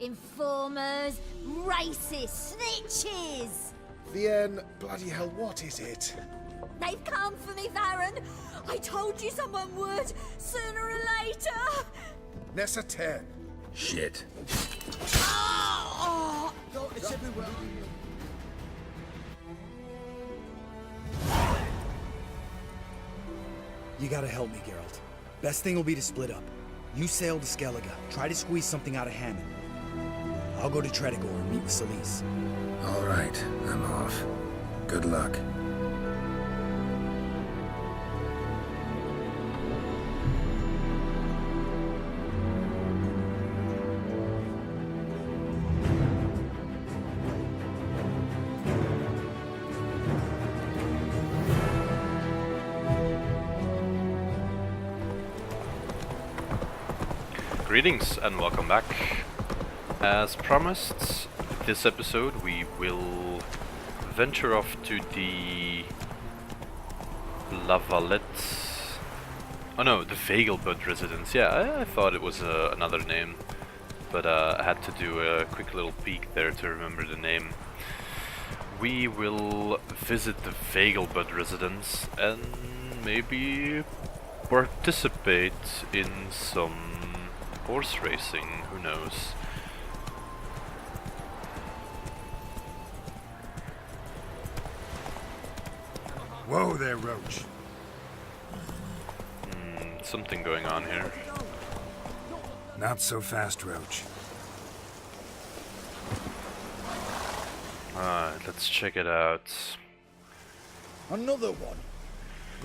Informers, racists, snitches! Vienne, bloody hell, what is it? They've come for me, Varen! I told you someone would, sooner or later! Nessa 10. Shit. Oh! No, it's everywhere. You gotta help me, Geralt. Best thing will be to split up. You sail to Skellige, try to squeeze something out of Hammond. I'll go to Tredigor and meet with Solis. All right, I'm off. Good luck. Greetings and welcome back. As promised, this episode we will venture off to the La Valette. Oh no, the Vagelbud residence. Yeah, I thought it was another name, but I had to do a quick little peek there to remember the name. We will visit the Vagelbud residence and maybe participate in some horse racing, who knows. Whoa there, Roach. Something going on here. Not so fast, Roach. Alright, let's check it out. Another one.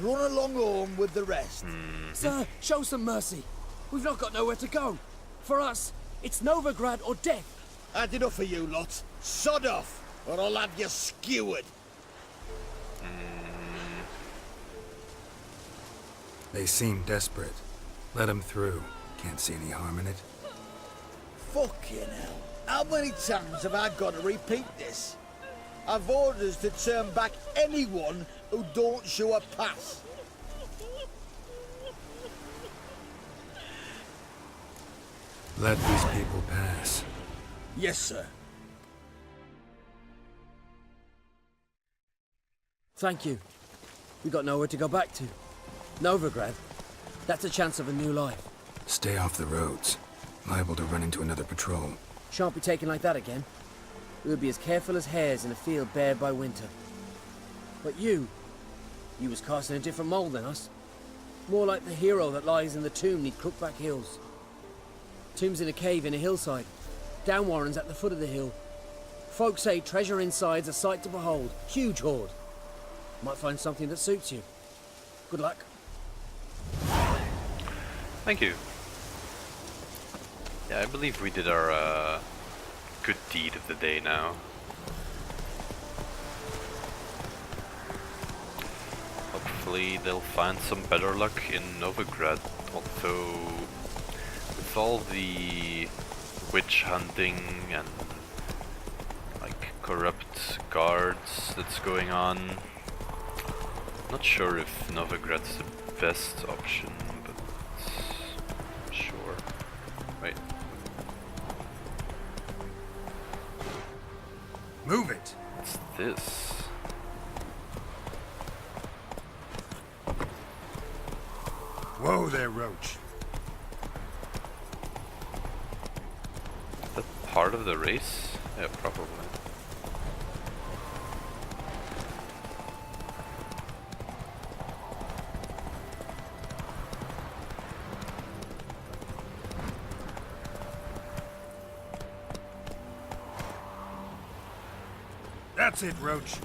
Run along home with the rest. Sir, show some mercy. We've not got nowhere to go. For us, it's Novigrad or death. Had enough of you lot. Sod off, or I'll have you skewered. They seem desperate. Let them through. Can't see any harm in it. Fucking hell. How many times have I got to repeat this? I've orders to turn back anyone who don't show a pass. Let these people pass. Yes, sir. Thank you. We got nowhere to go back to. Novigrad. That's a chance of a new life. Stay off the roads. Liable to run into another patrol. Shan't be taken like that again. We'll be as careful as hares in a field bared by winter. But you was cast in a different mold than us. More like the hero that lies in the tomb neath Crookback Hills. Tomb's in a cave in a hillside. Downwarren's at the foot of the hill. Folk say treasure inside's a sight to behold. Huge hoard. Might find something that suits you. Good luck. Thank you. Yeah, I believe we did our good deed of the day now. Hopefully they'll find some better luck in Novigrad, although with all the witch hunting and like corrupt guards that's going on, not sure if Novigrad's the best option, but sure. Wait. Move it! What's this? Whoa there, Roach. Is that part of the race? Yeah, probably. That's it, Roach.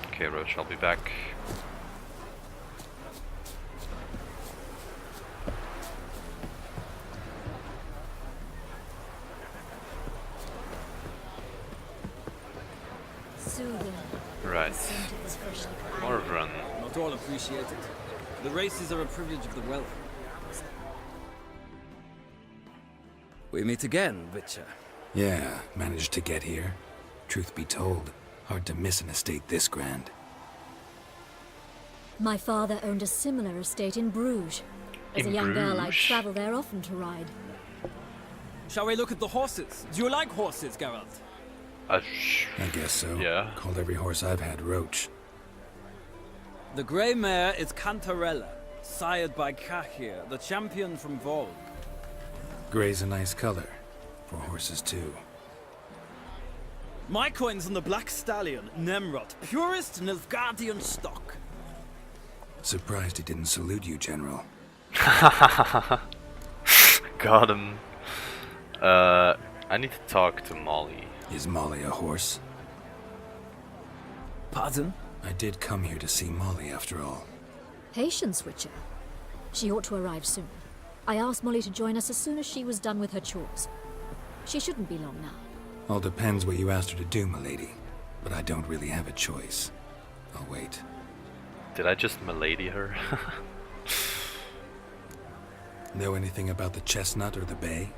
Okay, Roach, I'll be back. Soothing. Right. More run. Not all appreciate it. The races are a privilege of the wealthy. We meet again, Witcher. Yeah, managed to get here. Truth be told, hard to miss an estate this grand. My father owned a similar estate in Bruges. As a In young girl, I'd Bruges? travel there often to ride. Shall we look at the horses? Do you like horses, Geralt? I guess so. Yeah. Called every horse I've had Roach. The grey mare is Cantarella, sired by Kahir, the champion from Wolven. Gray's a nice color. For horses, too. My coin's on the black stallion, Nemrod, purest Nilfgaardian stock. Surprised he didn't salute you, General. Got him. I need to talk to Molly. Is Molly a horse? Pardon? I did come here to see Molly, after all. Patience, Witcher. She ought to arrive soon. I asked Molly to join us as soon as she was done with her chores. She shouldn't be long now. All depends what you asked her to do, milady. But I don't really have a choice. I'll wait. Did I just milady her? Know anything about the chestnut or the bay?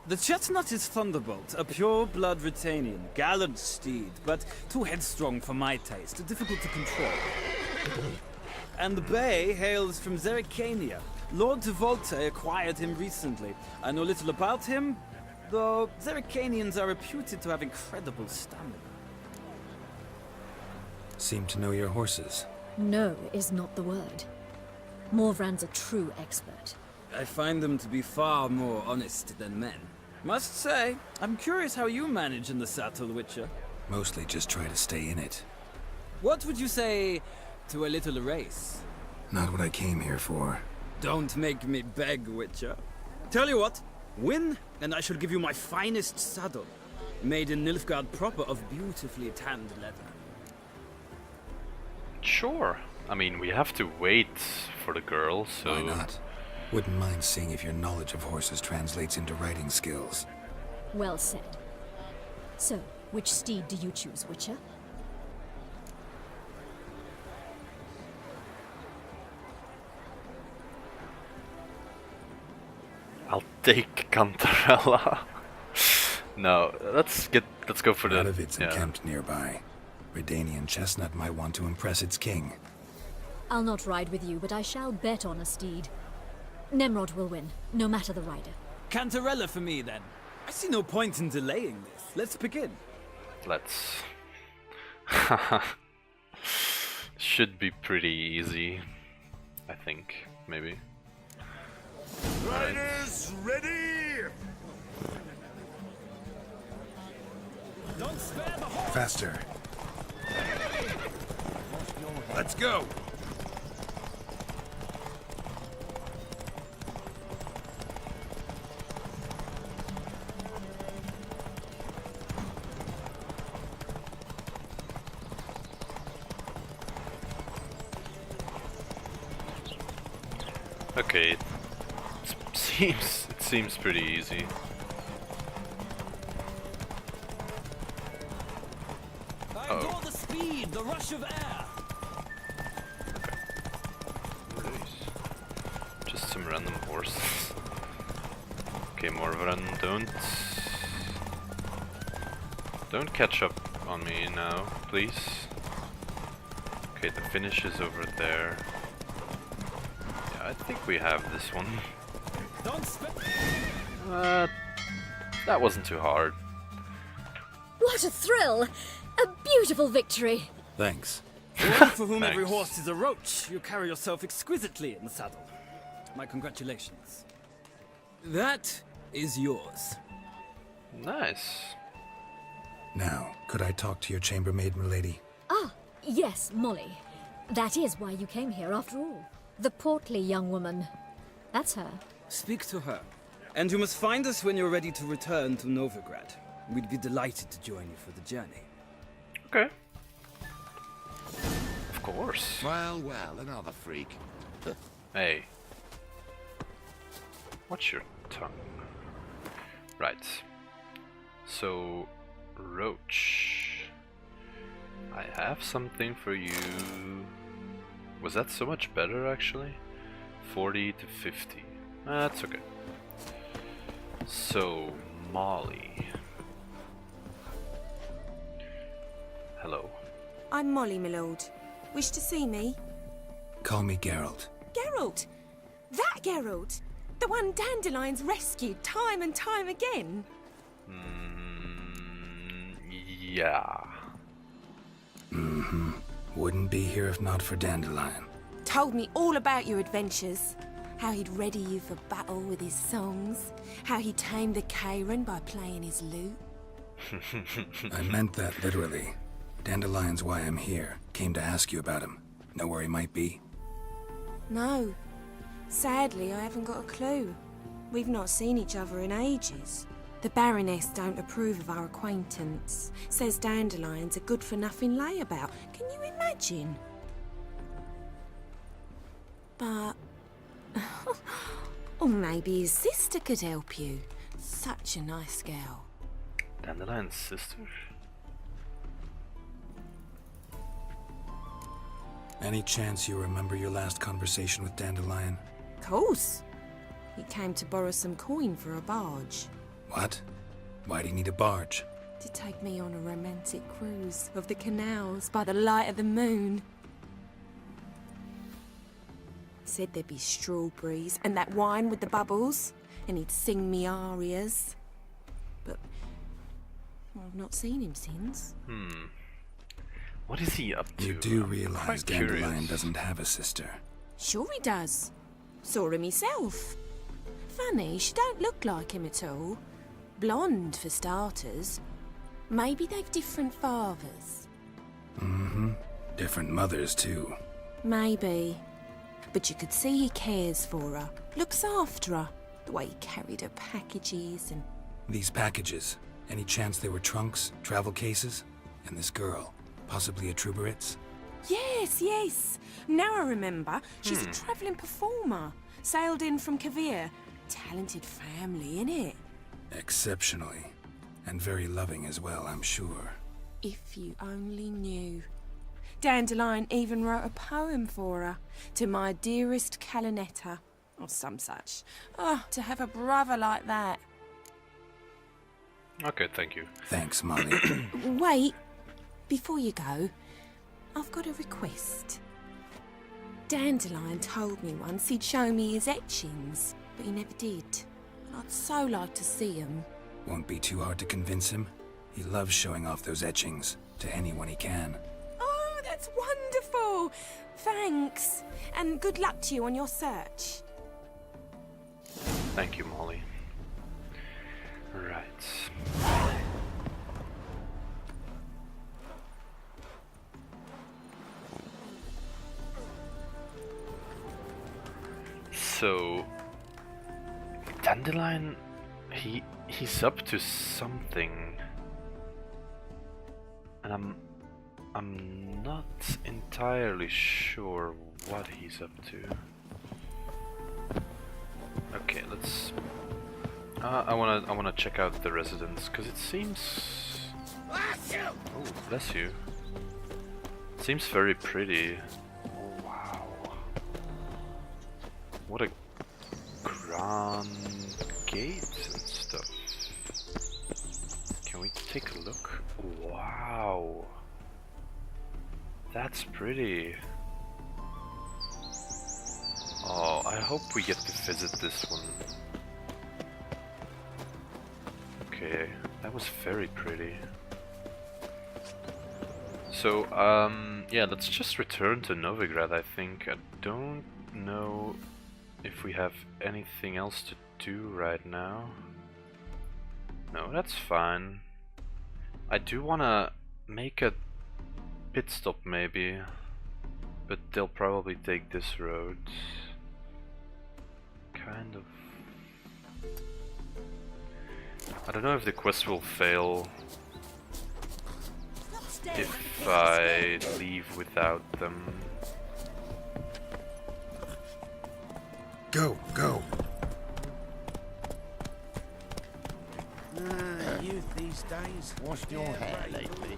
The chestnut is Thunderbolt, a pure-blood Retanian, gallant steed, but too headstrong for my taste, difficult to control. And the bay hails from Zerrikania. Lord de Volte acquired him recently. I know little about him, though Zerrikanians are reputed to have incredible stamina. Seem to know your horses. No is not the word. Morvran's a true expert. I find them to be far more honest than men. Must say, I'm curious how you manage in the saddle, Witcher. Mostly just try to stay in it. What would you say to a little race? Not what I came here for. Don't make me beg, Witcher. Tell you what, win, and I shall give you my finest saddle, made in Nilfgaard proper of beautifully tanned leather. Sure. I mean, we have to wait for the girl, so... Why not? Wouldn't mind seeing if your knowledge of horses translates into riding skills. Well said. So, which steed do you choose, Witcher? I'll take Cantarella. No, let's go for the... None of it's encamped nearby. Redanian chestnut might want to impress its king. I'll not ride with you, but I shall bet on a steed. Nemrod will win, no matter the rider. Cantarella for me, then. I see no point in delaying this. Let's begin. Let's... Should be pretty easy, I think, maybe. Riders, ready! Don't spare the horse! Faster. Let's go! Okay, it seems pretty easy. I adore the speed, the rush of air. Just some random horses. Okay, Morvran, don't catch up on me now, please. Okay, the finish is over there. Yeah, I think we have this one. That wasn't too hard. What a thrill! A beautiful victory! Thanks. One for whom every Thanks. horse is a roach, you carry yourself exquisitely in the saddle. My congratulations. That is yours. Nice. Now, could I talk to your chambermaid, milady? Ah, yes, Molly. That is why you came here after all. The portly young woman. That's her. Speak to her. And you must find us when you're ready to return to Novigrad. We'd be delighted to join you for the journey. Okay. Of course. Well, well, another freak. Hey. Watch your tongue. Right. So, Roach. I have something for you. Was that so much better, actually? 40 to 50. That's okay. So, Molly. Hello. I'm Molly, my lord. Wish to see me? Call me Geralt. Geralt! Geralt? The one Dandelion's rescued time and time again? Yeah. Wouldn't be here if not for Dandelion. Told me all about your adventures. How he'd ready you for battle with his songs. How he tamed the Karen by playing his lute. I meant that literally. Dandelion's why I'm here. Came to ask you about him. Know where he might be? No. Sadly, I haven't got a clue. We've not seen each other in ages. The Baroness don't approve of our acquaintance. Says Dandelion's a good-for-nothing layabout. Can you imagine? But... or maybe his sister could help you. Such a nice girl. Dandelion's sister? Any chance you remember your last conversation with Dandelion? Course. He came to borrow some coin for a barge. What? Why do you need a barge? To take me on a romantic cruise of the canals by the light of the moon. Said there'd be strawberries and that wine with the bubbles, and he'd sing me arias. But I've not seen him since. What is he up to? You do I'm realize quite Dandelion curious. doesn't have a sister. Sure he does. Saw him myself. Funny, she don't look like him at all. Blonde, for starters. Maybe they've different fathers. Different mothers, too. Maybe. But you could see he cares for her. Looks after her. The way he carried her packages and... These packages, any chance they were trunks, travel cases? And this girl, possibly a Truberitz? Yes, yes. Now I remember. She's a travelling performer. Sailed in from Kavir. Talented family, innit? Exceptionally. And very loving as well, I'm sure. If you only knew. Dandelion even wrote a poem for her. To my dearest Calinetta. Or some such. Oh, to have a brother like that. Okay, thank you. Thanks, Molly. Wait. Before you go, I've got a request. Dandelion told me once he'd show me his etchings, but he never did. And I'd so like to see them. Won't be too hard to convince him. He loves showing off those etchings to anyone he can. Oh, that's wonderful! Thanks. And good luck to you on your search. Thank you, Molly. Right. So Dandelion, he's up to something, and I'm not entirely sure what he's up to. Okay, let's. I wanna check out the residence because it seems. Oh, bless you. Seems very pretty. Oh, wow. What a grand gate and stuff. Can we take a look? Wow. That's pretty. Oh, I hope we get to visit this one. Okay, that was very pretty. So, yeah, let's just return to Novigrad, I think. I don't know if we have anything else to do right now. No, that's fine. I do wanna make a pit stop maybe, but they'll probably take this road. Kind of. I don't know if the quest will fail if I leave without them. Go, go. Youth these days. Washed your hair lately.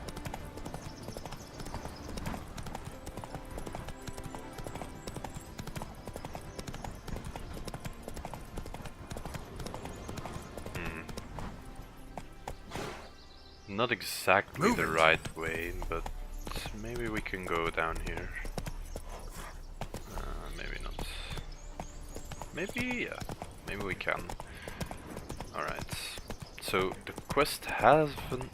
Not exactly the right way, but maybe we can go down here. Maybe not. Maybe, yeah. Maybe we can. Alright. So, the quest haven't...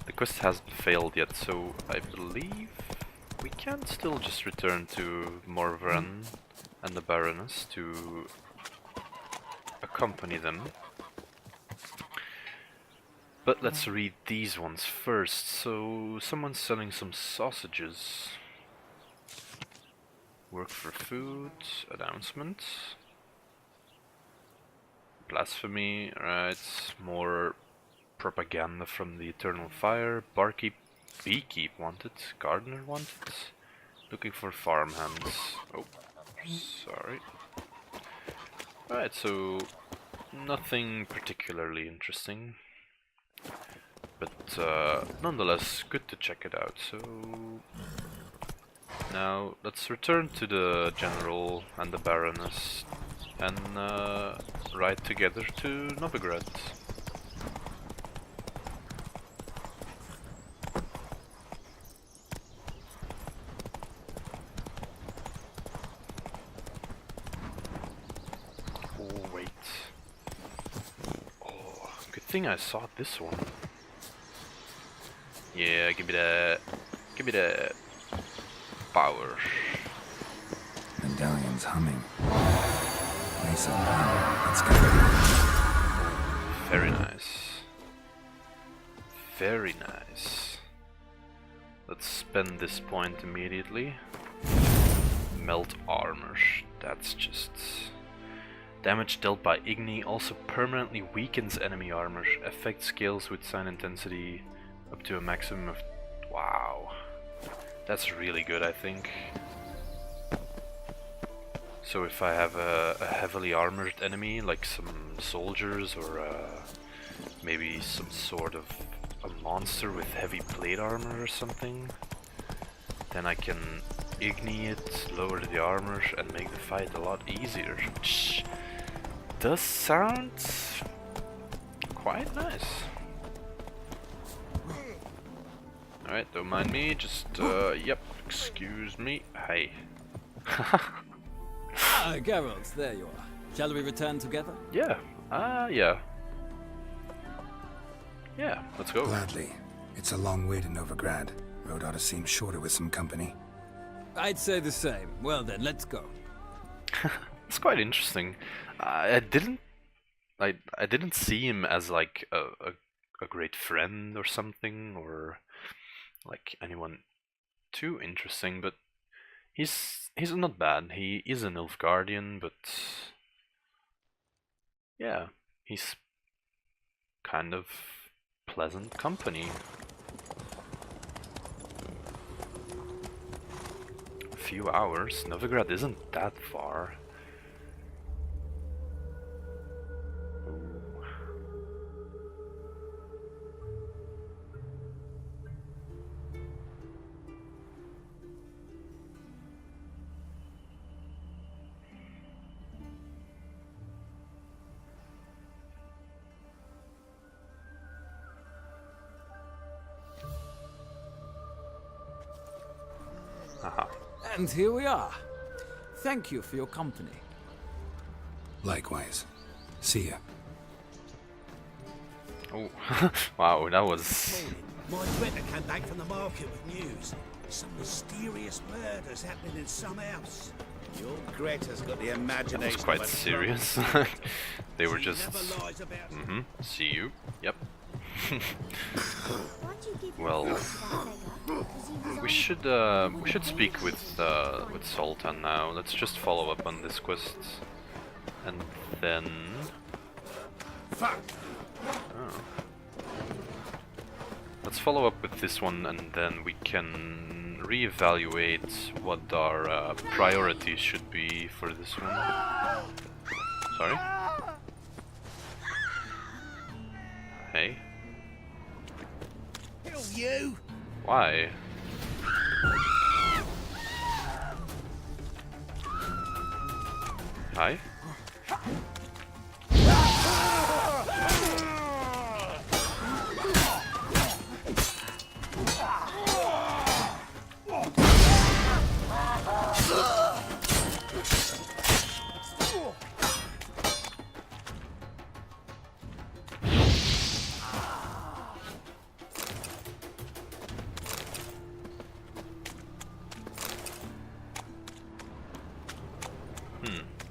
The quest hasn't failed yet, so I believe we can still just return to Wolven and the Baroness to accompany them. But let's read these ones first. So, someone's selling some sausages. Work for food, announcement. Blasphemy, alright. More propaganda from the Eternal Fire. Barkeep, beekeep wanted. Gardener wanted. Looking for farmhands. Oh, sorry. Alright, so nothing particularly interesting. But nonetheless, good to check it out. So now let's return to the General and the Baroness and ride together to Novigrad. Oh wait. Oh, good thing I saw this one. Yeah, give me that. Give me that power. Medallion's humming. Place of power. Let's go. Very nice. Very nice. Let's spend this point immediately. Melt armor. That's just... Damage dealt by Igni also permanently weakens enemy armor. Effect scales with sign intensity up to a maximum of... Wow. That's really good, I think. So if I have a heavily armored enemy, like some soldiers or maybe some sort of a monster with heavy plate armor or something, then I can Igni it, lower the armor and make the fight a lot easier, which does sound quite nice. Alright, don't mind me, just, yep, excuse me, hey. Ah, Geralt, there you are. Shall we return together? Yeah, yeah. Yeah, let's go. Gladly. It's a long way to Novigrad. Road ought to seem shorter with some company. I'd say the same. Well then, let's go. It's quite interesting. I didn't see him as like a great friend or something, or like anyone too interesting, but he's not bad. He is an Nilfgaardian, but yeah, he's kind of pleasant company. A few hours. Novigrad isn't that far. And here we are. Thank you for your company. Likewise. See ya. Oh, wow, that was... My Greta came back from the market with news. Some mysterious murders happening in some house. Your Greta's got the imagination. That was quite serious. They were just... see you. Yep. Well, we should speak with Sultan now. Let's just follow up on this quest, and then. Oh. Let's follow up with this one, and then we can reevaluate what our priorities should be for this one. Sorry. Hey. You? Why? Hi?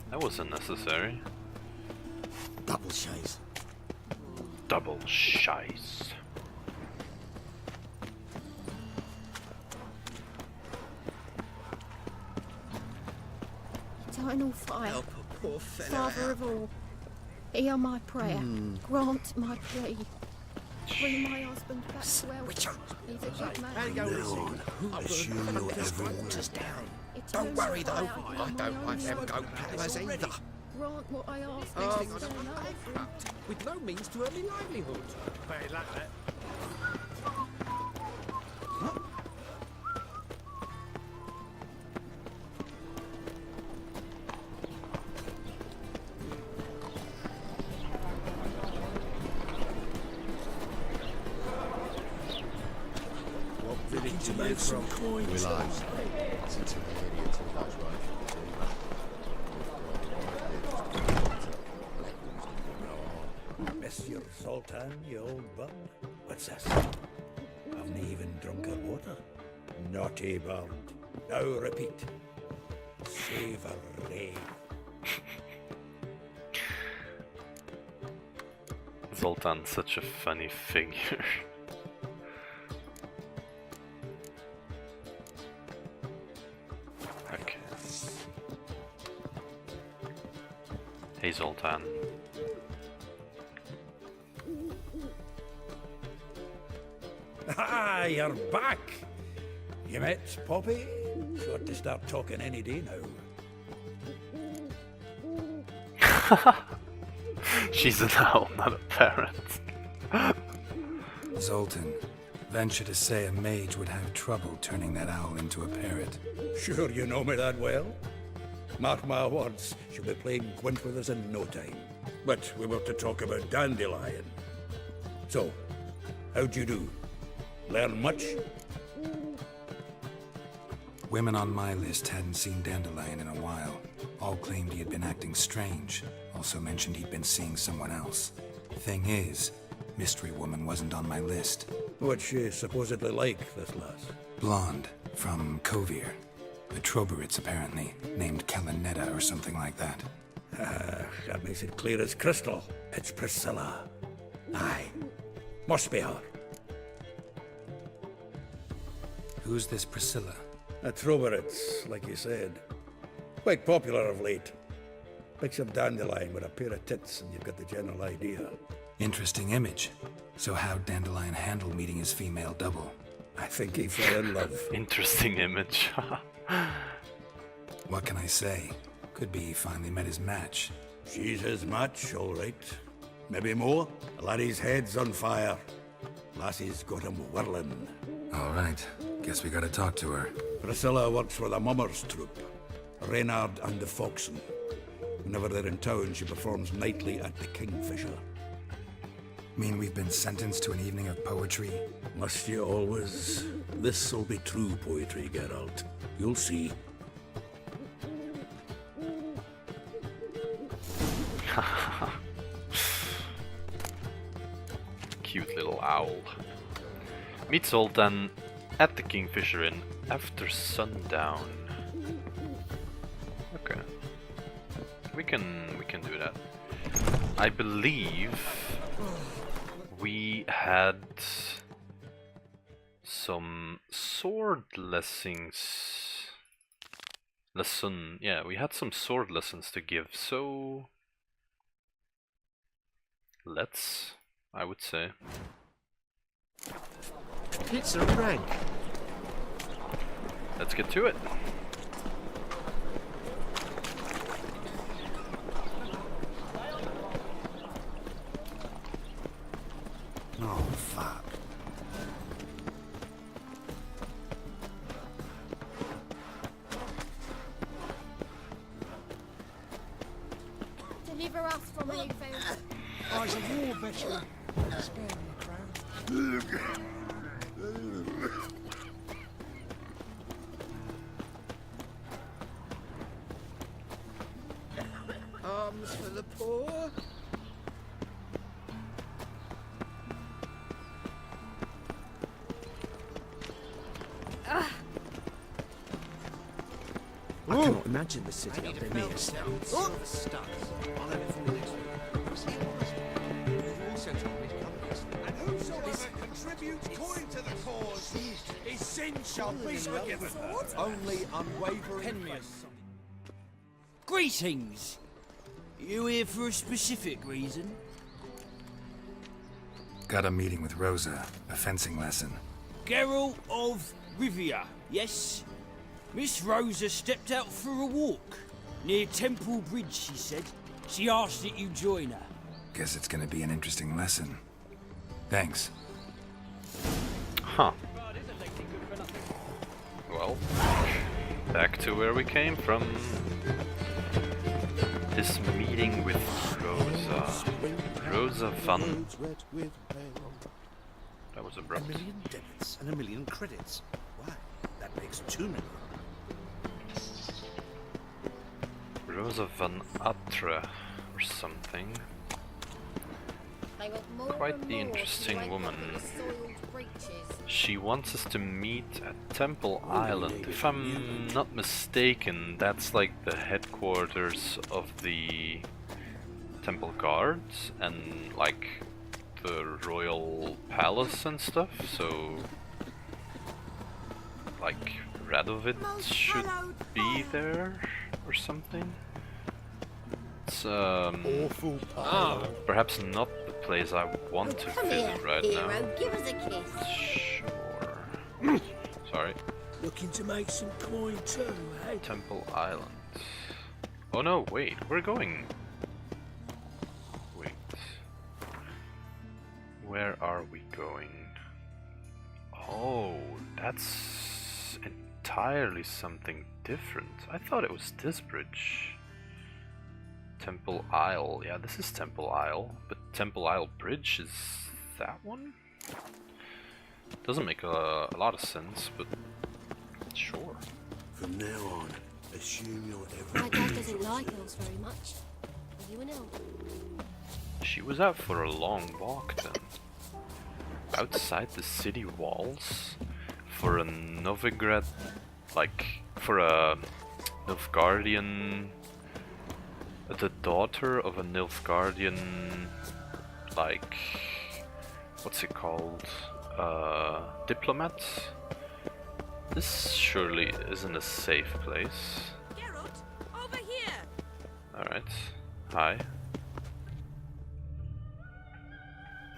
That was unnecessary. Double shies. Double shies. Eternal fire, Help a poor fella Father out. of all, hear my prayer, grant my plea. Bring my husband back to health. He's a good man. Who assume you'll ever want us down? Don't worry though, I don't like them goat paddlers either. Grant what I ask. With no means to earn a livelihood. Very luck, that. What village are you from? Willow. Since you're an idiot, so that's right. Monsieur Sultan, you old bum. What's this? Haven't even drunk her water. Naughty bird. Now repeat. Savory. Zoltan's such a funny figure. Okay. Hey Zoltan. Ah, you're back. You met Poppy? Got to start talking any day now. She's an owl, not a parent. Zoltan, venture to say a mage would have trouble turning that owl into a parrot. Sure you know me that well? Mark my words, she'll be playing Gwent with us in no time. But we were to talk about Dandelion. So, how'd you do? Learn much? Women on my list hadn't seen Dandelion in a while. All claimed he had been acting strange. Also mentioned he'd been seeing someone else. Thing is, Mystery Woman wasn't on my list. What's she supposedly like, this lass? Blonde, from Kovir. The Troberits, apparently, named Kellanetta or something like that. That makes it clear as crystal. It's Priscilla. Aye. Must be her. Who's this Priscilla? A Troberits, like you said. Quite popular of late. Picture Dandelion with a pair of tits and you've got the general idea. Interesting image. So how'd Dandelion handle meeting his female double? I think he fell in love. Interesting image. What can I say? Could be he finally met his match. She's his match, all right. Maybe more. The laddie's head's on fire. Lassie's got him whirling. All right. Guess we gotta talk to her. Priscilla works for the Mummers troupe. Reynard and the Foxen. Whenever they're in town, she performs nightly at the Kingfisher. Mean we've been sentenced to an evening of poetry? Must you always? This'll be true poetry, Geralt. You'll see. Cute little owl. Meet Zoltan at the Kingfisher Inn after sundown. Okay. We can do that. I believe we had some sword lessons. Yeah, we had some sword lessons to give, so let's, I would say. It's a rank. Let's get to it. Oh, fuck. Deliver us from any food. I was a war veteran. Spare me a crown. Arms for the poor. I cannot imagine the city under mere stones. Contributes coin to the cause. His sin shall be forgiven. Only unwavering faith. Greetings! You here for a specific reason? Got a meeting with Rosa, a fencing lesson. Geralt of Rivia, yes? Miss Rosa stepped out for a walk. Near Temple Bridge, she said. She asked that you join her. Guess it's gonna be an interesting lesson. Thanks. Huh. Well, back to where we came from. This meeting with Rosa. Rosa van... That was abrupt. 1 million debits and 1 million credits. Why? That makes 2 million. Rosa van Atra or something. Quite the interesting woman. She wants us to meet at Temple Island. If I'm not mistaken, that's like the headquarters of the Temple Guards and like the Royal Palace and stuff, so like Radovid should be there or something. It's perhaps not the place I want to visit right now. Give us a kiss. Sure. Sorry. Looking to make some coin too, eh? Temple Island. Oh no, wait, we're going. Wait. Where are we going? Oh, that's entirely something different. I thought it was this bridge. Temple Isle. Yeah, this is Temple Isle, but Temple Isle Bridge is that one? Doesn't make a lot of sense, but sure. From now on, assume you're My dad doesn't like elves very much. Are you an elf? She was out for a long walk then. Outside the city walls for a Novigrad, like for a Nilfgaardian, the daughter of a Nilfgaardian, like, what's it called, diplomat? This surely isn't a safe place. Geralt, over here! Alright, hi.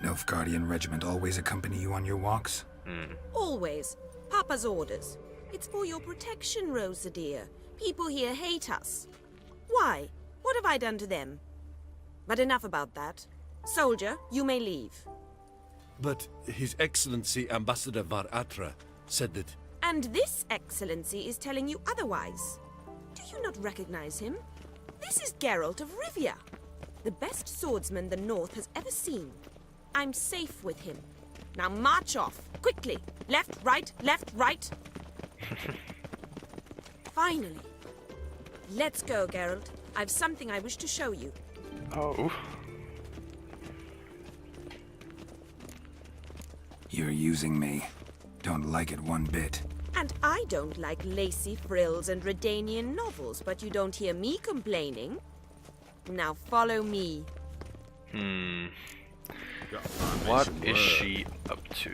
Nilfgaardian regiment always accompany you on your walks? Always. Papa's orders. It's for your protection, Rosa dear. People here hate us. Why? What have I done to them? But enough about that. Soldier, you may leave. But His Excellency Ambassador Var Atra said that... And this excellency is telling you otherwise. Do you not recognize him? This is Geralt of Rivia, the best swordsman the North has ever seen. I'm safe with him. Now march off, quickly. Left, right, left, right. Finally. Let's go, Geralt. I've something I wish to show you. Oh. You're using me. Don't like it one bit. And I don't like lacy frills and Redanian novels, but you don't hear me complaining. Now follow me. What is she up to?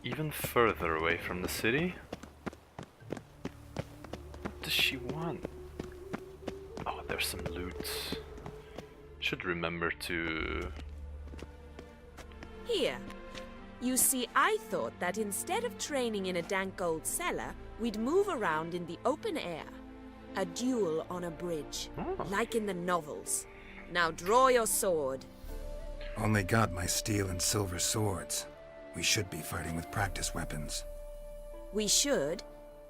Even further away from the city? What does she want? Oh, there's some loot. Should remember to... Here. You see, I thought that instead of training in a dank old cellar, we'd move around in the open air. A duel on a bridge, like in the novels. Now draw your sword. Only got my steel and silver swords. We should be fighting with practice weapons. We should,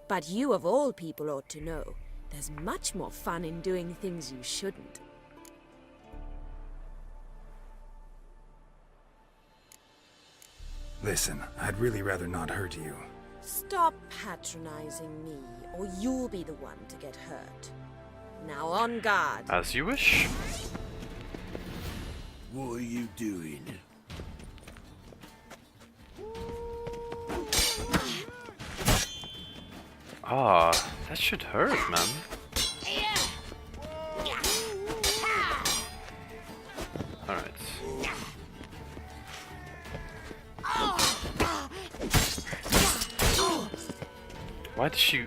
but you of all people ought to know. There's much more fun in doing things you shouldn't. Listen, I'd really rather not hurt you. Stop patronizing me, or you'll be the one to get hurt. Now on guard. As you wish. What are you doing? Ah, that should hurt, man. Alright. Why did she...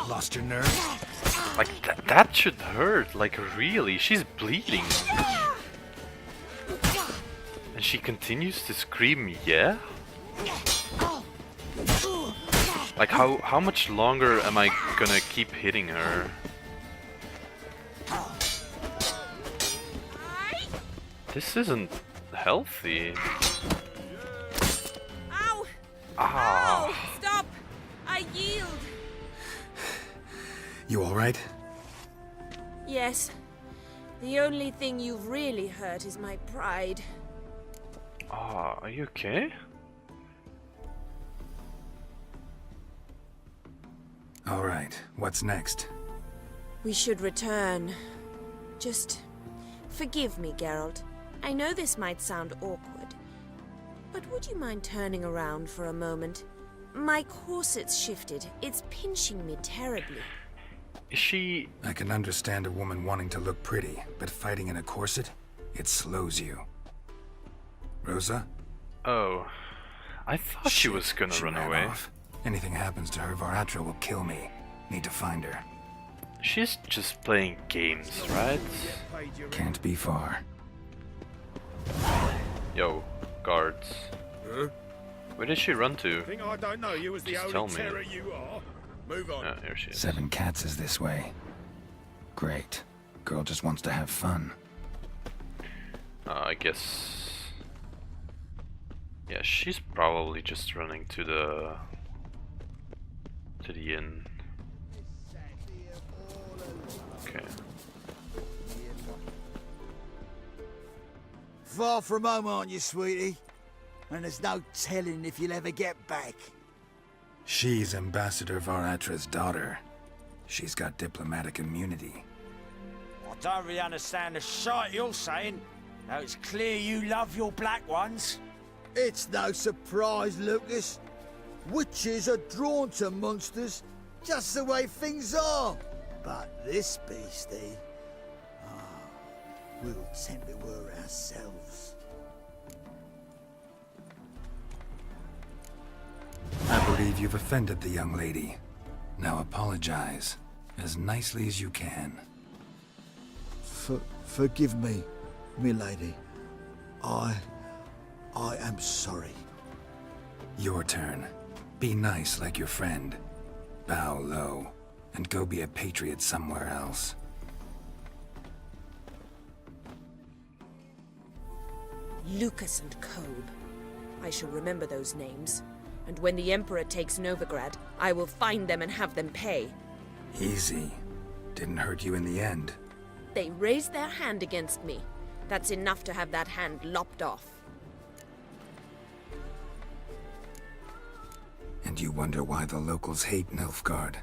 Lost your nerve? Like, that should hurt, like really, she's bleeding. And she continues to scream, yeah? Like, how much longer am I gonna keep hitting her? This isn't healthy. Ow! Ah. Ow! Stop! I yield! You alright? Yes. The only thing you've really hurt is my pride. Ah, are you okay? Alright, what's next? We should return. Just forgive me, Geralt. I know this might sound awkward, but would you mind turning around for a moment? My corset's shifted. It's pinching me terribly. Is she... I can understand a woman wanting to look pretty, but fighting in a corset? It slows you. Rosa? Oh, I thought she was gonna run ran away. off. Anything happens to her, VRAM will kill me. Need to find her. She's just playing games, right? Can't be far. Yo, guards. Huh? Where did she run to? Think I don't know you as the Just only tell me. terror you are. Move on. Oh, here she is. 7 Cats is this way. Great. Girl just wants to have fun. I guess... Yeah, she's probably just running to the inn. Okay. Far from home, aren't you, sweetie? And there's no telling if you'll ever get back. She's Ambassador VRAM's daughter. She's got diplomatic immunity. I don't really understand the shite you're saying. Now it's clear you love your black ones. It's no surprise, Lucas. Witches are drawn to monsters, just the way things are. But this beastie, we'll tend to her ourselves. I believe you've offended the young lady. Now apologize, as nicely as you can. Forgive me, milady. I am sorry. Your turn. Be nice like your friend. Bow low, and go be a patriot somewhere else. Lucas and Kobe. I shall remember those names. And when the Emperor takes Novigrad, I will find them and have them pay. Easy. Didn't hurt you in the end. They raised their hand against me. That's enough to have that hand lopped off. And you wonder why the locals hate Nilfgaard.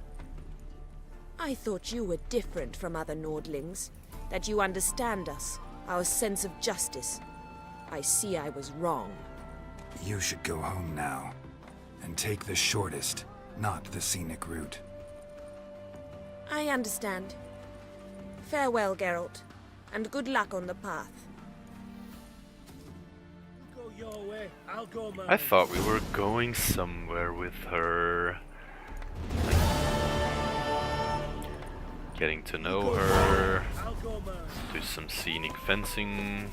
I thought you were different from other Nordlings. That you understand us, our sense of justice. I see I was wrong. You should go home now. And take the shortest, not the scenic route. I understand. Farewell, Geralt. And good luck on the path. Go your way, I'll go mine. I thought we were going somewhere with her. Getting to know her. Do some scenic fencing.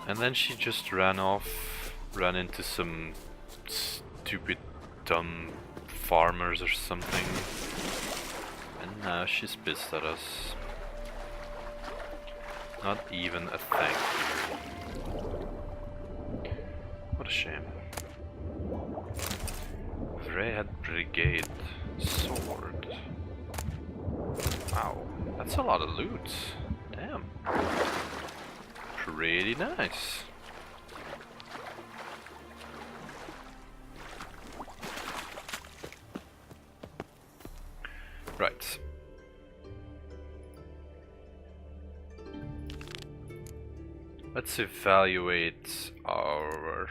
And then she just ran off. Ran into some stupid, dumb farmers or something. And now she's pissed at us. Not even a thank you. What a shame. Vrayhead Brigade Sword. Wow, that's a lot of loot. Damn. Pretty nice. Right. Let's evaluate our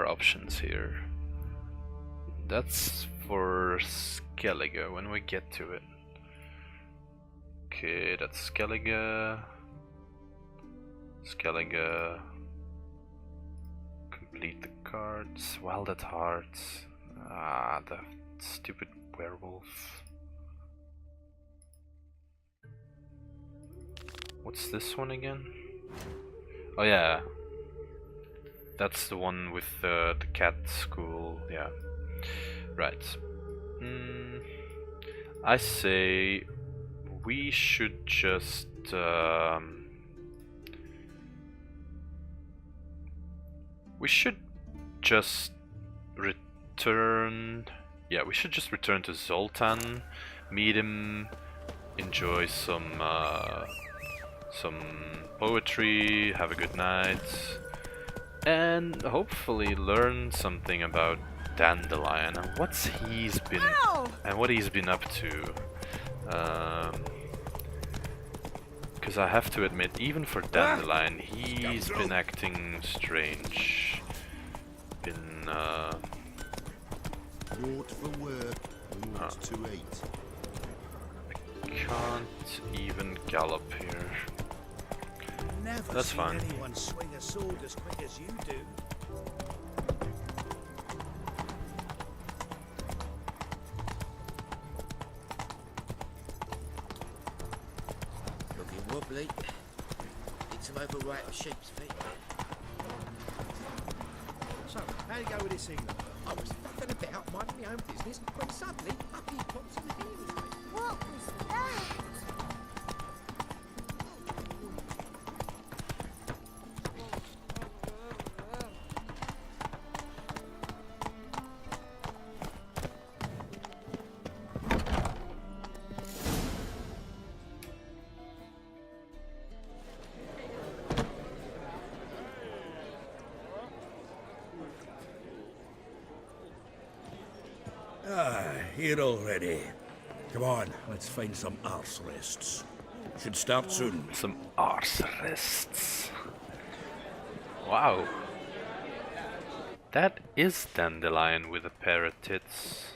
options here. That's for Skellige when we get to it. Okay, that's Skellige. Skellige. Complete the cards. Welded Hearts. Ah, the stupid werewolf. What's this one again? Oh yeah. That's the one with the cat school, yeah. Right. I say we should just return. Yeah, we should just return to Zoltan, meet him, enjoy some poetry, have a good night, and hopefully learn something about Dandelion and what he's been up to. Because I have to admit, even for Dandelion, he's been acting strange. Wart for work, wart to eat. I can't even gallop here. Never That's seen fine. anyone swing a sword as quick as you do. Looking wobbly. Need some overwrite of sheep's feet. So, how do you go with this evening? I was fucking about minding my own business when suddenly up he pops in the air with me. What was that? Here already. Come on, let's find some arse rests. Should start soon. Some arse rests. Wow. That is Dandelion with a pair of tits.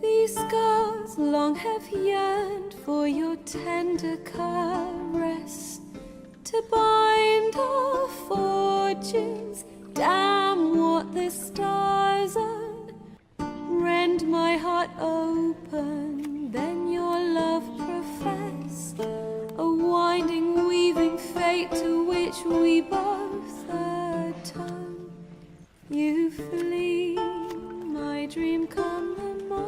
These scars long have yearned for your tender caress, to bind our fortunes. Damn what the stars own. Rend my heart open, then your love profess, a winding, weaving fate to which we both atone. You flee, my dream come the morning.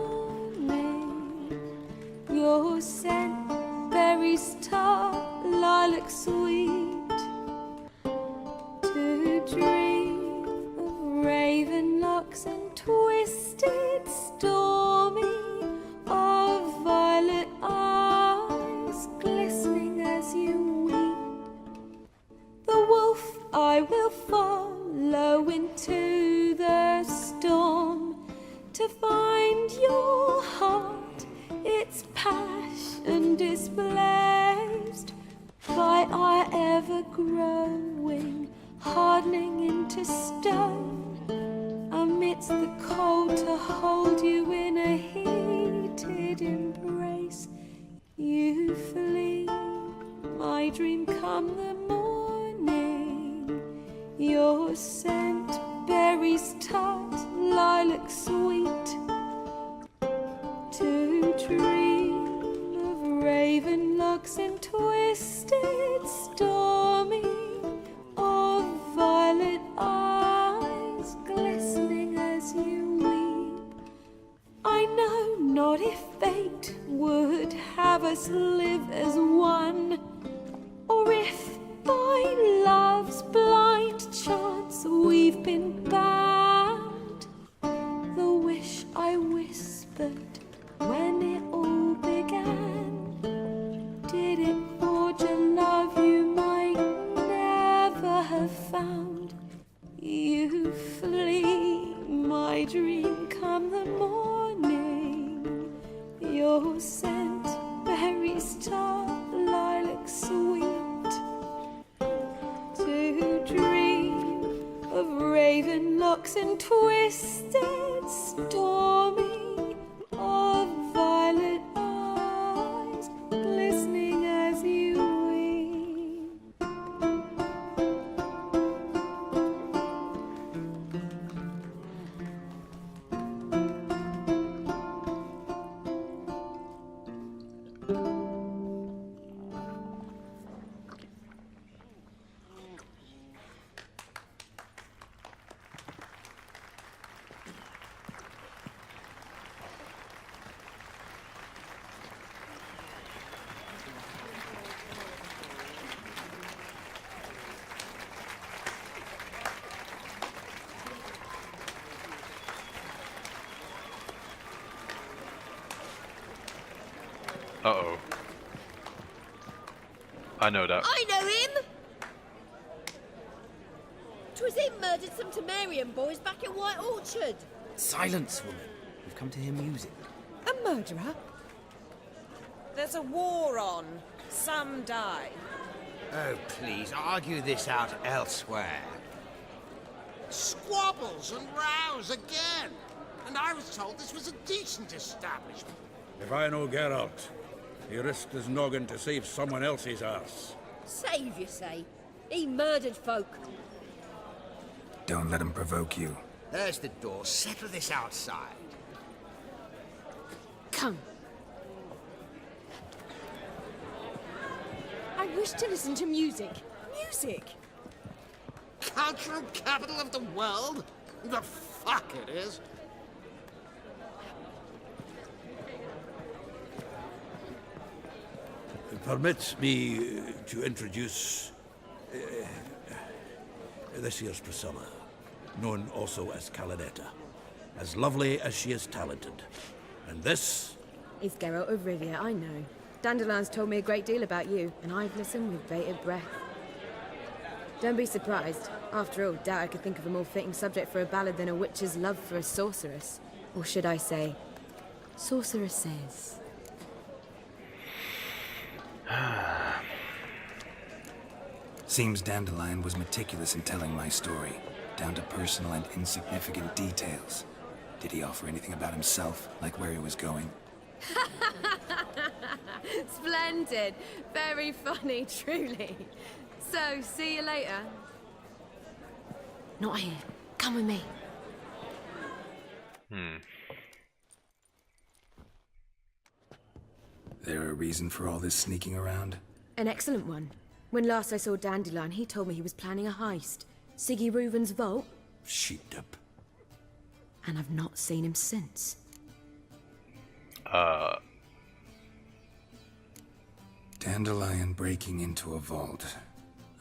Your scent, berries tart, lilac sweet. To dream of raven locks and twisted, stormy, of violet eyes glistening as you weep. The wolf I will follow into the storm, to find your heart, its passion displaced by our ever-growing, hardening into stone, amidst the cold to hold you in a heated embrace. You flee, my dream come the morning, your scent, berries tart, lilac sweet. To dream of raven locks and twisted, stormy, as one. Or if by love's blind chance we've been bound, the wish I whispered when it all began, did it forge a love you might never have found? You flee, my dream, come the morning, your scent, berry star, lilac sweet, to dream of raven locks and twisted, stormy, of violet eyes, glistening as you weep. Uh-oh. I know that. I know him! 'Twas him murdered some Temerian boys back in White Orchard. Silence, woman. We've come to hear music. A murderer? There's a war on. Some die. Oh, please, argue this out elsewhere. Squabbles and rows again. And I was told this was a decent establishment. If I know Geralt, he risked his noggin to save someone else's ass. Save, you say? He murdered folk. Don't let him provoke you. There's the door. Settle this outside. Come. I wish to listen to music. Music! Cultural capital of the world? The fuck it is. Permit me to introduce this year's Priscilla, known also as Calinetta. As lovely as she is talented. And this? It's Geralt of Rivia, I know. Dandelion's told me a great deal about you, and I've listened with bated breath. Don't be surprised. After all, doubt I could think of a more fitting subject for a ballad than a witch's love for a sorceress. Or should I say, sorceresses. Seems Dandelion was meticulous in telling my story, down to personal and insignificant details. Did he offer anything about himself, like where he was going? Splendid. Very funny, truly. So, see you later. Not here. Come with me. There a reason for all this sneaking around? An excellent one. When last I saw Dandelion, he told me he was planning a heist. Siggy Reuven's vault. Sheeped up. And I've not seen him since. Dandelion breaking into a vault.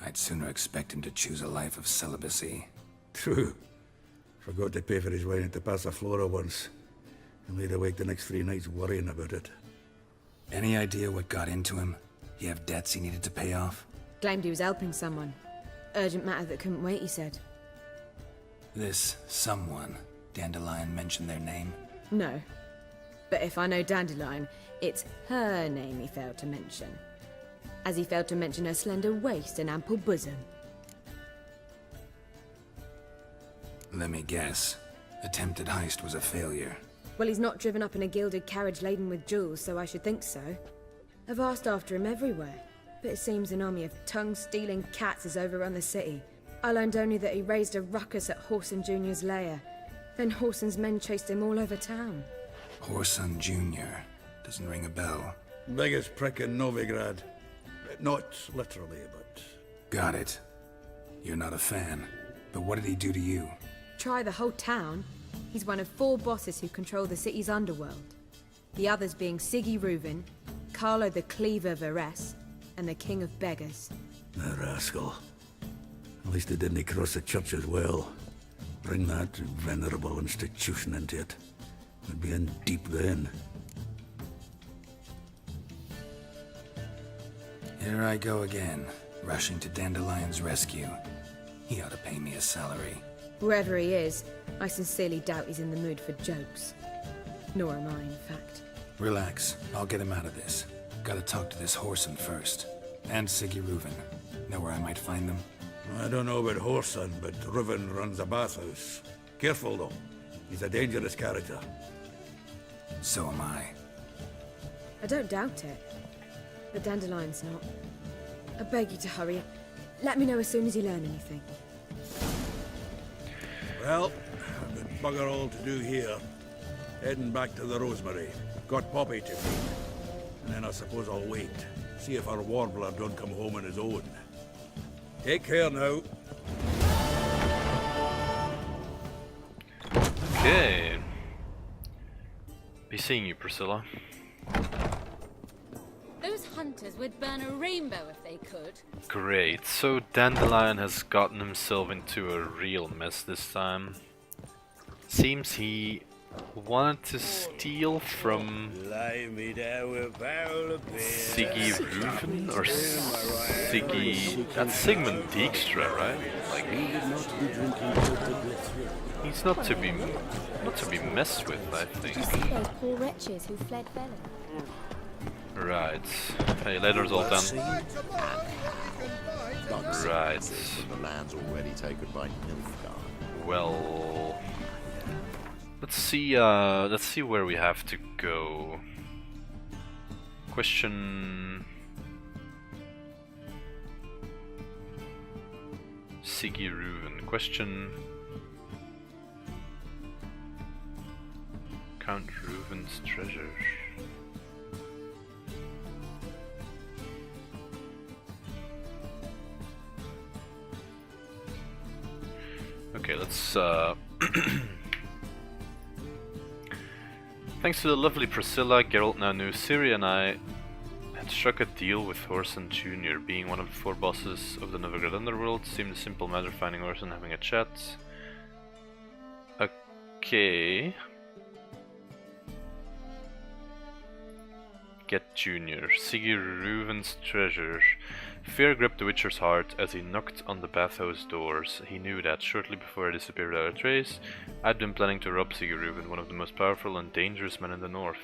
I'd sooner expect him to choose a life of celibacy. True. Forgot to pay for his wine at the Passaflora once. And laid awake the next 3 nights worrying about it. Any idea what got into him? He have debts he needed to pay off? Claimed he was helping someone. Urgent matter that couldn't wait, he said. This someone, Dandelion mentioned their name? No. But if I know Dandelion, it's her name he failed to mention. As he failed to mention her slender waist and ample bosom. Let me guess. Attempted heist was a failure. Well, he's not driven up in a gilded carriage laden with jewels, so I should think so. I've asked after him everywhere, but it seems an army of tongue-stealing cats has overrun the city. I learned only that he raised a ruckus at Whoreson Jr.'s lair. Then Whoreson's men chased him all over town. Whoreson Jr. Doesn't ring a bell. Biggest prick in Novigrad. Not literally, but... Got it. You're not a fan. But what did he do to you? Try the whole town. He's one of 4 bosses who control the city's underworld. The others being Siggy Reuven, Carlo the Cleaver Varese, and the King of Beggars. The rascal. At least he didn't cross the church as well. Bring that venerable institution into it. We'd be in deep then. Here I go again, rushing to Dandelion's rescue. He ought to pay me a salary. Wherever he is, I sincerely doubt he's in the mood for jokes. Nor am I, in fact. Relax, I'll get him out of this. Gotta talk to this Whoreson first. And Siggy Reuven. Know where I might find them? I don't know about Whoreson, but Reuven runs a bathhouse. Careful though. He's a dangerous character. So am I. I don't doubt it. But Dandelion's not. I beg you to hurry. Let me know as soon as you learn anything. Well, I've got bugger all to do here. Heading back to the Rosemary. Got Poppy to feed. And then I suppose I'll wait. See if our warbler don't come home on his own. Take care now. Okay. Be seeing you, Priscilla. Those hunters would burn a rainbow if they could. Great, so Dandelion has gotten himself into a real mess this time. Seems he wanted to steal from Siggy Reuven or Siggy... That's Sigmund Dijkstra, right? Like, he's not to be messed with, I think. You see those poor wretches who fled Velen? Right. Hey, ladder's all done. Right. The land's already taken by Nilfgaard. Well, let's see where we have to go. Question Siggy Reuven. Question Count Reuven's treasure. Okay, let's Thanks to the lovely Priscilla, Geralt now knew Ciri and I had struck a deal with Whoreson Jr. Being one of the 4 bosses of the Novigrad Underworld seemed a simple matter, finding Whoreson, having a chat. Okay. Get Junior. Siggy Reuven's treasure. Fear gripped the Witcher's heart as he knocked on the bathhouse doors. He knew that, shortly before I disappeared without a trace, I'd been planning to rob Siggy Reuven, one of the most powerful and dangerous men in the north.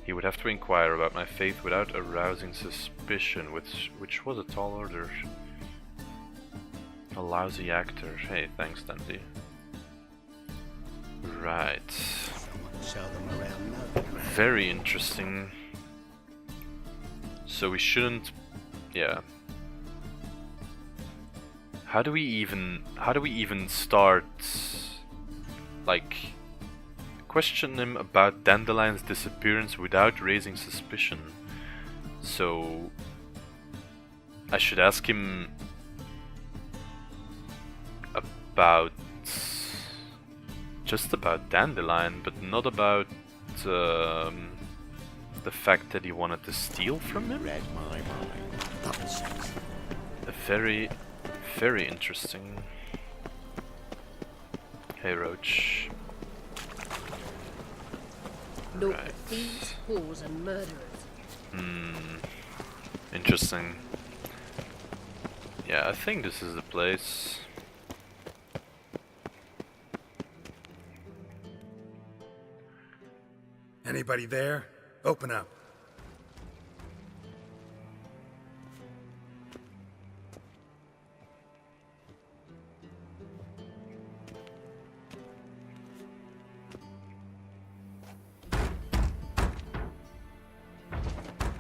He would have to inquire about my faith without arousing suspicion, which was a tall order. A lousy actor. Hey, thanks, Dandy. Right. Very interesting. So we shouldn't... Yeah. How do we even start, like, question him about Dandelion's disappearance without raising suspicion? So I should ask him about just about Dandelion, but not about the fact that he wanted to steal from him. Very, very interesting. Hey, Roach. Look, thieves, whores, and murderers. Interesting. Yeah, I think this is the place. Anybody there? Open up.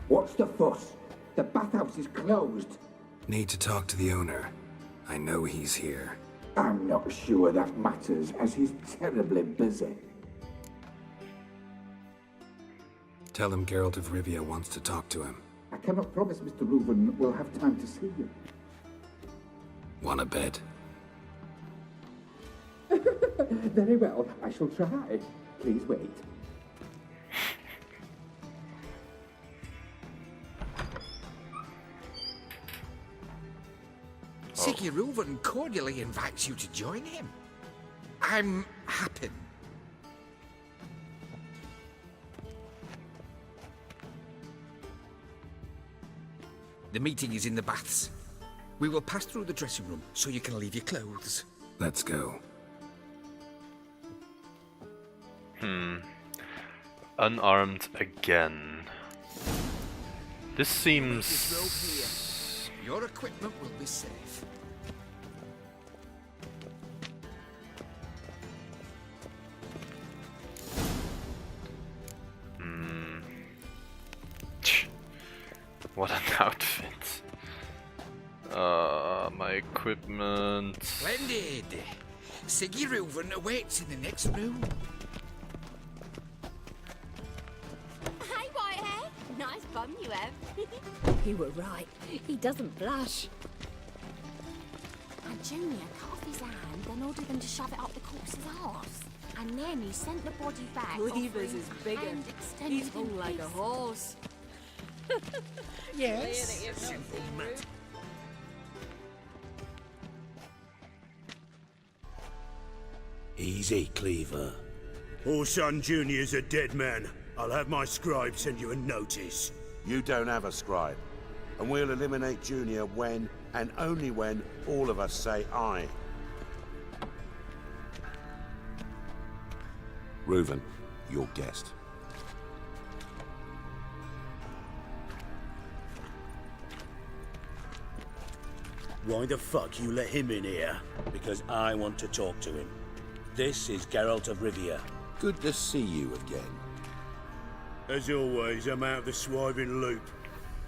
What's the fuss? The bathhouse is closed. Need to talk to the owner. I know he's here. I'm not sure that matters, as he's terribly busy. Tell him Geralt of Rivia wants to talk to him. I cannot promise Mr. Reuven will have time to see you. Want a bed? Very well, I shall try. Please wait. Siggy Wolven cordially invites you to join him. I'm happy. The meeting is in the baths. We will pass through the dressing room so you can leave your clothes. Let's go. Unarmed again. This seems... Your equipment will be safe. What an outfit. My equipment. Splendid. Siggy Wolven awaits in the next room. Hey, Whitehair. Nice bum you have. You were right. He doesn't blush. And Junior cut off his hand, then ordered them to shove it up the corpse's arse. And then he sent the body back. Cleaver's is bigger. He's hung hung like a horse. Yes. Simple matter. Easy, Cleaver. Orson Jr.'s a dead man. I'll have my scribe send you a notice. You don't have a scribe. And we'll eliminate Junior when, and only when, all of us say aye. Reuven, your guest. Why the fuck you let him in here? Because I want to talk to him. This is Geralt of Rivia. Good to see you again. As always, I'm out of the swiving loop.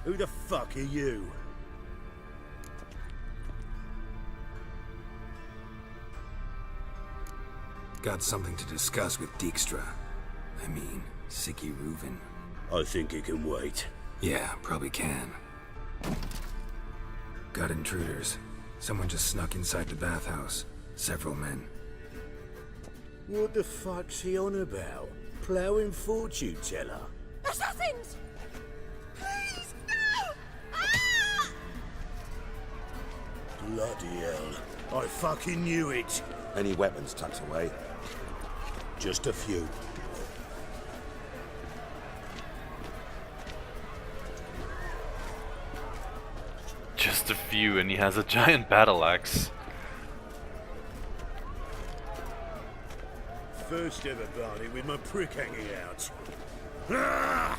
Who the fuck are you? Got something to discuss with Dijkstra. I mean, Siggy Reuven. I think it can wait. Yeah, probably can. Got intruders. Someone just snuck inside the bathhouse. Several men. What the fuck's he on about? Ploughing fortune teller? Assassins! Please, no! Ah! Bloody hell. I fucking knew it. Any weapons tucked away? Just a few. Just a few, and he has a giant battle axe. First ever party with my prick hanging out. Ah!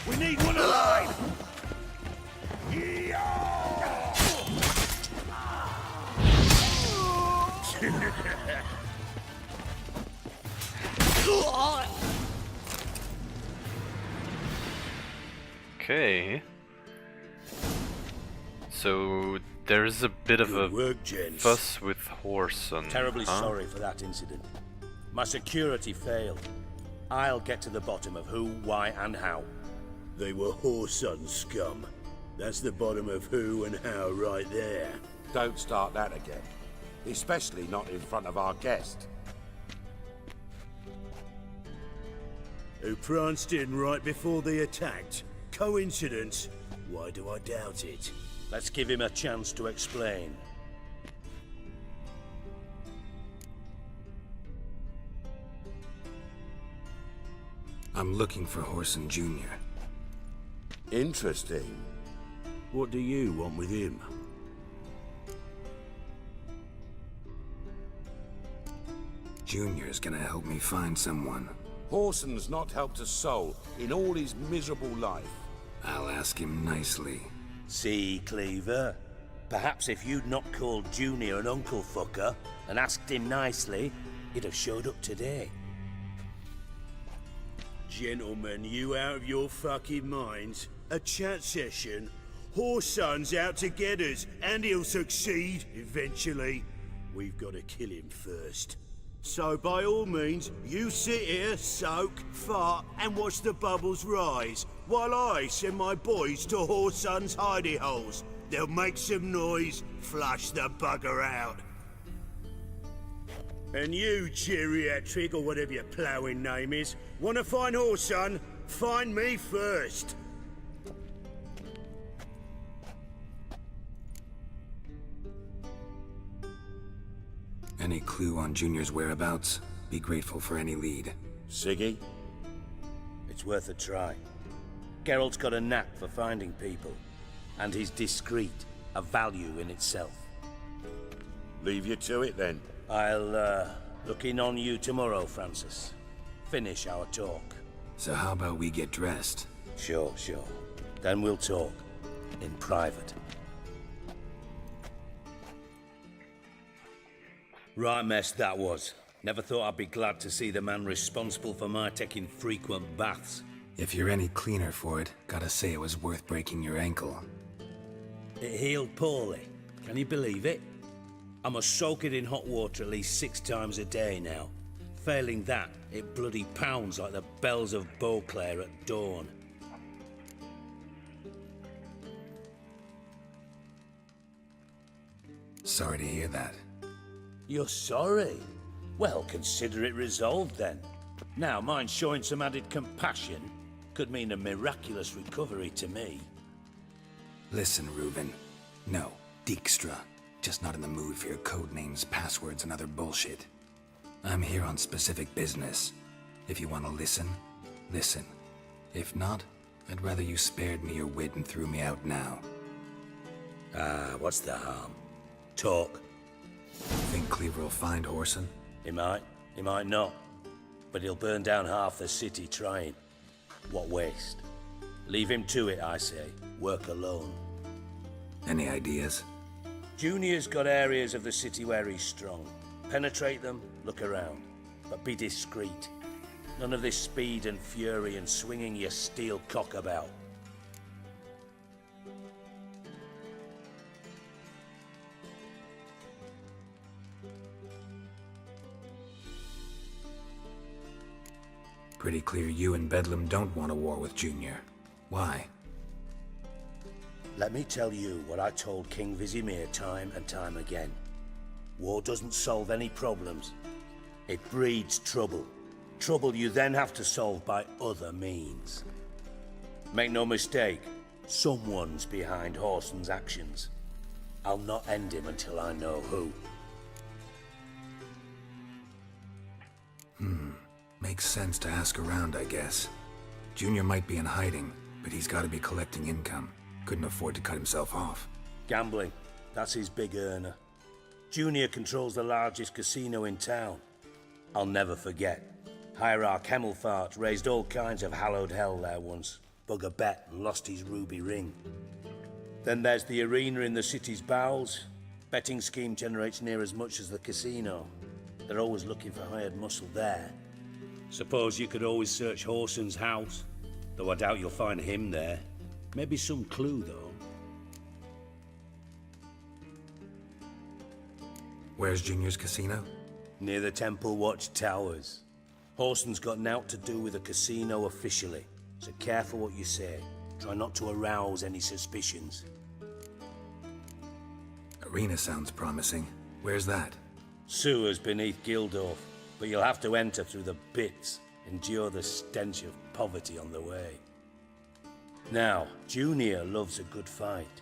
We need one alive! Okay. So there's a bit of a fuss with Whoreson. Terribly sorry for that incident. My security failed. I'll get to the bottom of who, why, and how. They were Whoreson scum. That's the bottom of who and how right there. Don't start that again. Especially not in front of our guest. Who pranced in right before they attacked. Coincidence? Why do I doubt it? Let's give him a chance to explain. I'm looking for Whoreson Jr. Interesting. What do you want with him? Junior's gonna help me find someone. Whoreson's not helped a soul in all his miserable life. I'll ask him nicely. See, Cleaver? Perhaps if you'd not called Junior an uncle fucker and asked him nicely, he'd have showed up today. Gentlemen, you out of your fucking minds? A chat session? Whoreson's out to get us, and he'll succeed, eventually. we've got to kill him first. So by all means, you sit here, soak, fart, and watch the bubbles rise, while I send my boys to Whoreson's hidey holes. They'll make some noise, flush the bugger out. And you, geriatric, or whatever your ploughing name is, want to find Whoreson? Find me first. Any clue on Junior's whereabouts? Be grateful for any lead. Siggy? It's worth a try. Geralt's got a knack for finding people. And he's discreet, a value in itself. Leave you to it then. I'll, look in on you tomorrow, Francis. Finish our talk. So how about we get dressed? Sure. Then we'll talk. In private. Right mess that was. Never thought I'd be glad to see the man responsible for my taking frequent baths. If you're any cleaner for it, gotta say it was worth breaking your ankle. It healed poorly. Can you believe it? I must soak it in hot water at least 6 times a day now. Failing that, it bloody pounds like the bells of Beauclair at dawn. Sorry to hear that. You're sorry? Well, consider it resolved then. Now, mind showing some added compassion could mean a miraculous recovery to me. Listen, Reuben. No, Dijkstra. Just not in the mood for your code names, passwords, and other bullshit. I'm here on specific business. If you want to listen, listen. If not, I'd rather you spared me your wit and threw me out now. What's the harm? Talk. Think Cleaver will find Whoreson? He might not. But he'll burn down half the city trying. What waste. Leave him to it, I say. Work alone. Any ideas? Junior's got areas of the city where he's strong. Penetrate them, look around. But be discreet. None of this speed and fury and swinging your steel cock about. Pretty clear you and Bedlam don't want a war with Junior. Why? Let me tell you what I told King Vizimir time and time again. War doesn't solve any problems. It breeds trouble. Trouble you then have to solve by other means. Make no mistake, someone's behind Whoreson's actions. I'll not end him until I know who. Makes sense to ask around, I guess. Junior might be in hiding, but he's got to be collecting income. Couldn't afford to cut himself off. Gambling. That's his big earner. Junior controls the largest casino in town. I'll never forget. Hierarch Hemmelfart raised all kinds of hallowed hell there once. Bug a bet and lost his ruby ring. Then there's the arena in the city's bowels. Betting scheme generates near as much as the casino. They're always looking for hired muscle there. Suppose you could always search Whoreson's house. Though I doubt you'll find him there. Maybe some clue, though. Where's Junior's casino? Near the Temple Watch Towers. Whoreson's got naught to do with the casino officially, so careful what you say. Try not to arouse any suspicions. Arena sounds promising. Where's that? Sewers beneath Gildorf, but you'll have to enter through the bits, endure the stench of poverty on the way. Now, Junior loves a good fight.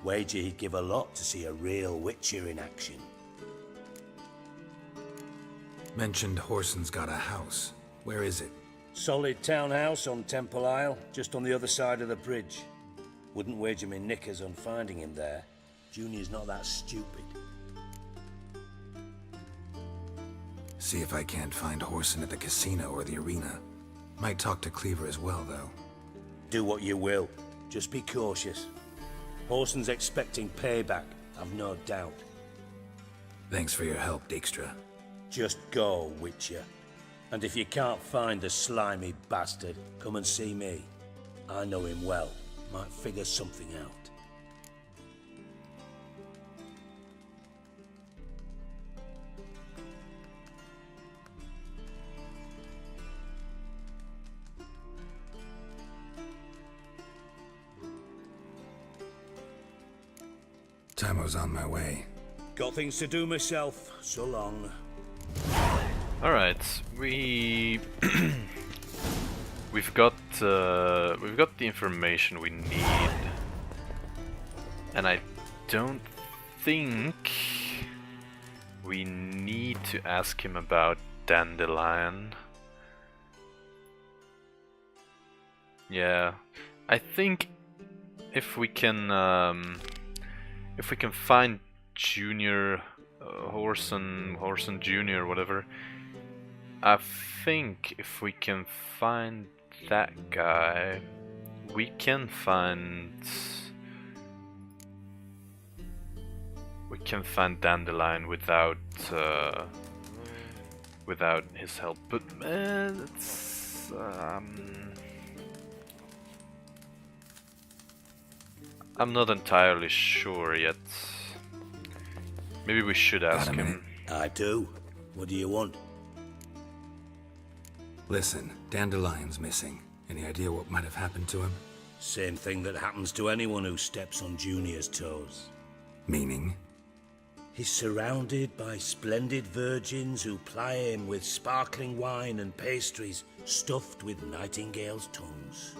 Wager he'd give a lot to see a real Witcher in action. Mentioned Whoreson's got a house. Where is it? Solid townhouse on Temple Isle, just on the other side of the bridge. Wouldn't wager me knickers on finding him there. Junior's not that stupid. See if I can't find Whoreson at the casino or the arena. Might talk to Cleaver as well, though. Do what you will. Just be cautious. Whoreson's expecting payback, I've no doubt. Thanks for your help, Dijkstra. Just go, Witcher. And if you can't find the slimy bastard, come and see me. I know him well. Might figure something out. Tamo's on my way. Got things to do myself. So long. Alright, we've got the information we need, and I don't think we need to ask him about Dandelion. Yeah, I think if we can find Junior, Horson Junior, whatever. I think if we can find that guy, we can find Dandelion without his help. But it's I'm not entirely sure yet. Maybe we should ask him. I do. What do you want? Listen, Dandelion's missing. Any idea what might have happened to him? Same thing that happens to anyone who steps on Junior's toes. Meaning? He's surrounded by splendid virgins who ply him with sparkling wine and pastries stuffed with nightingales' tongues.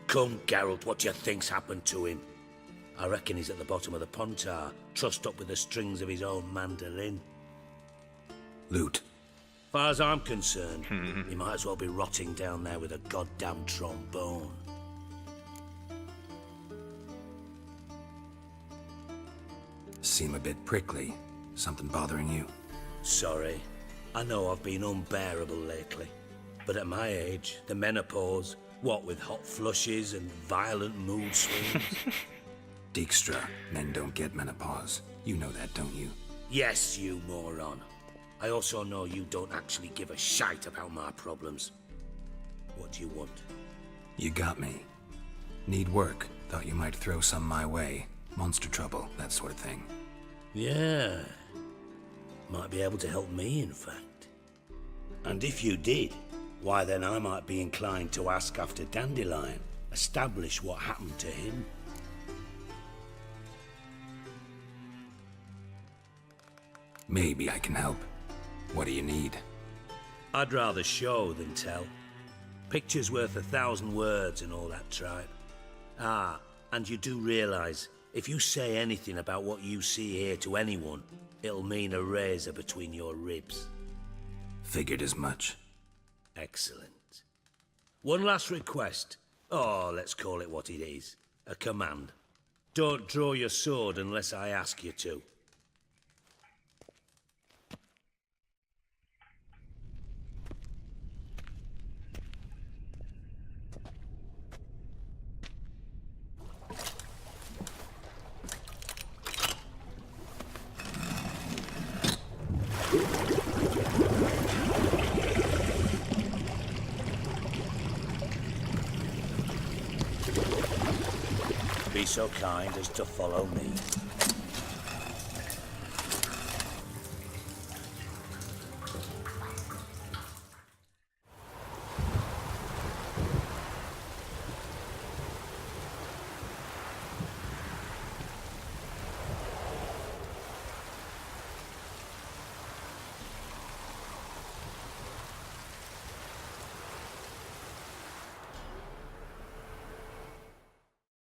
Come, Geralt, what do you think's happened to him? I reckon he's at the bottom of the Pontar, trussed up with the strings of his own mandolin. Loot. Far as I'm concerned, he might as well be rotting down there with a goddamn trombone. Seem a bit prickly. Something bothering you? Sorry. I know I've been unbearable lately. But at my age, the menopause, what with hot flushes and violent mood swings. Dijkstra, men don't get menopause. You know that, don't you? Yes, you moron. I also know you don't actually give a shite about my problems. What do you want? You got me. Need work. Thought you might throw some my way. Monster trouble, that sort of thing. Yeah. Might be able to help me, in fact. And if you did, why then I might be inclined to ask after Dandelion. Establish what happened to him. Maybe I can help. What do you need? I'd rather show than tell. Picture's worth 1,000 words and all that tripe. Ah, and you do realise, if you say anything about what you see here to anyone, it'll mean a razor between your ribs. Figured as much. Excellent. One last request. Oh, let's call it what it is. A command. Don't draw your sword unless I ask you to. Be so kind as to follow me.